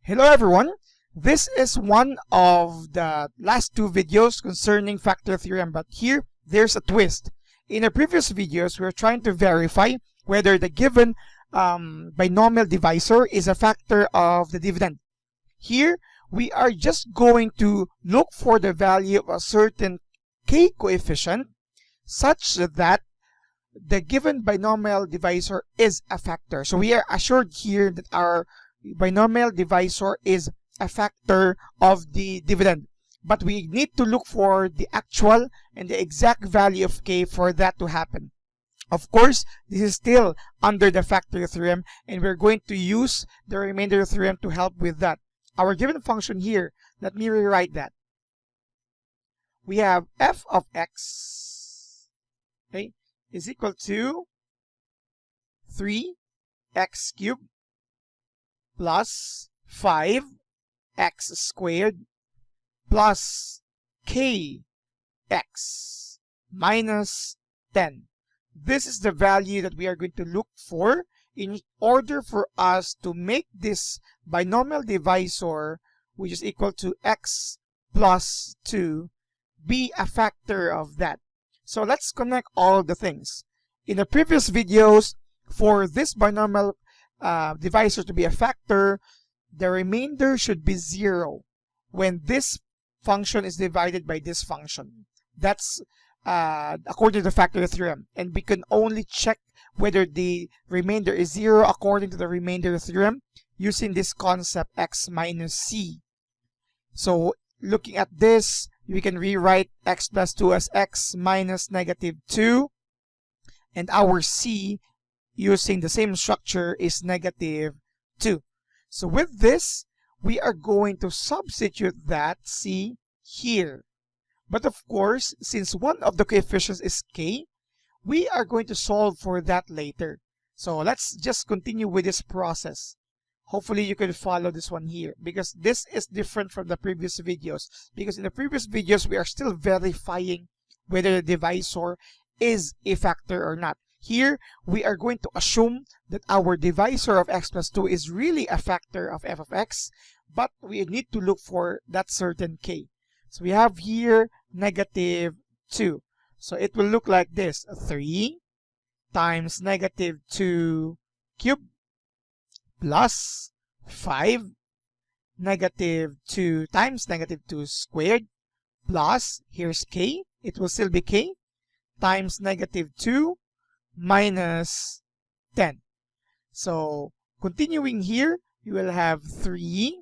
Hello everyone, this is one of the last two videos concerning factor theorem, but here there's a twist. In the previous videos, we were trying to verify whether the given binomial divisor is a factor of the dividend. Here, we are just going to look for the value of a certain k coefficient such that the given binomial divisor is a factor. So we are assured here that our binomial divisor is a factor of the dividend, but we need to look for the actual and the exact value of k for that to happen. Of course, this is still under the factor theorem, and we're going to use the remainder theorem to help with that. Our given function here, let me rewrite that. We have f of x, okay, is equal to 3x cubed plus 5x squared plus kx minus 10. This is the value that we are going to look for in order for us to make this binomial divisor, which is equal to x plus 2, be a factor of that. So let's connect all the things. In the previous videos, for this binomial divisor to be a factor, the remainder should be 0 when this function is divided by this function. That's according to the factor theorem, and we can only check whether the remainder is 0 according to the remainder theorem using this concept x minus c. So looking at this, we can rewrite x plus 2 as x minus negative 2, and our c using the same structure is negative 2. So with this, we are going to substitute that c here. But of course, since one of the coefficients is k, we are going to solve for that later. So let's just continue with this process. Hopefully you can follow this one here, because this is different from the previous videos. Because in the previous videos, we are still verifying whether the divisor is a factor or not. Here, we are going to assume that our divisor of x plus 2 is really a factor of f of x, but we need to look for that certain k. So we have here negative 2. So it will look like this: 3 times negative 2 cubed plus 5 negative 2 times negative 2 squared plus, here's k, it will still be k, times negative 2 minus 10. So continuing here, you will have 3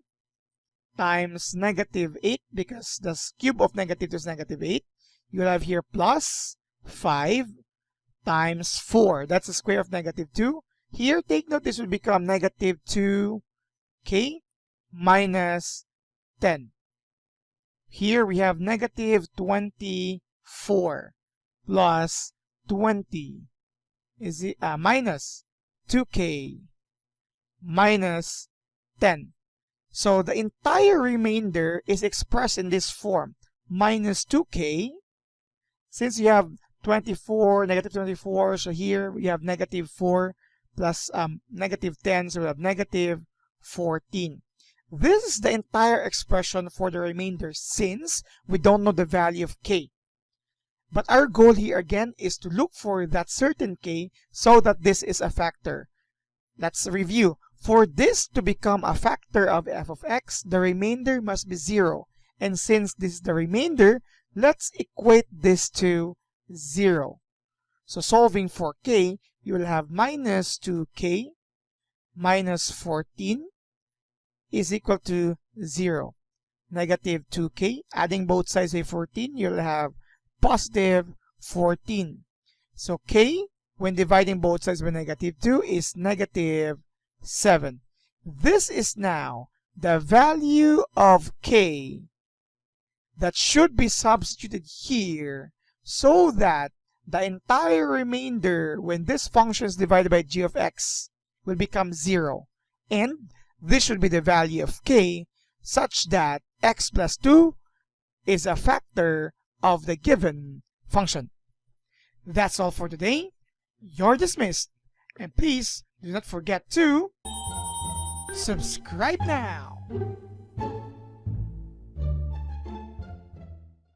times negative 8, because the cube of negative 2 is negative 8. You will have here plus 5 times 4. That's the square of negative 2. Here, take note, this will become negative 2k minus 10. Here we have negative 24 plus 20 is minus 2k minus 10. So the entire remainder is expressed in this form: minus 2k. Since you have 24, negative 24, so here we have negative 4 plus negative 10, so we have negative 14. This is the entire expression for the remainder, since we don't know the value of k. But our goal here again is to look for that certain k so that this is a factor. Let's review. For this to become a factor of f of x, the remainder must be 0. And since this is the remainder, let's equate this to 0. So solving for k, you will have minus 2k minus 14 is equal to 0. Negative 2k, adding both sides by 14, you'll have positive 14. So k, when dividing both sides by negative 2, is negative 7. This is now the value of k that should be substituted here so that the entire remainder, when this function is divided by g of x, will become 0. And this should be the value of k such that x plus 2 is a factor of the given function. That's all for today. You're dismissed. And please do not forget to subscribe now.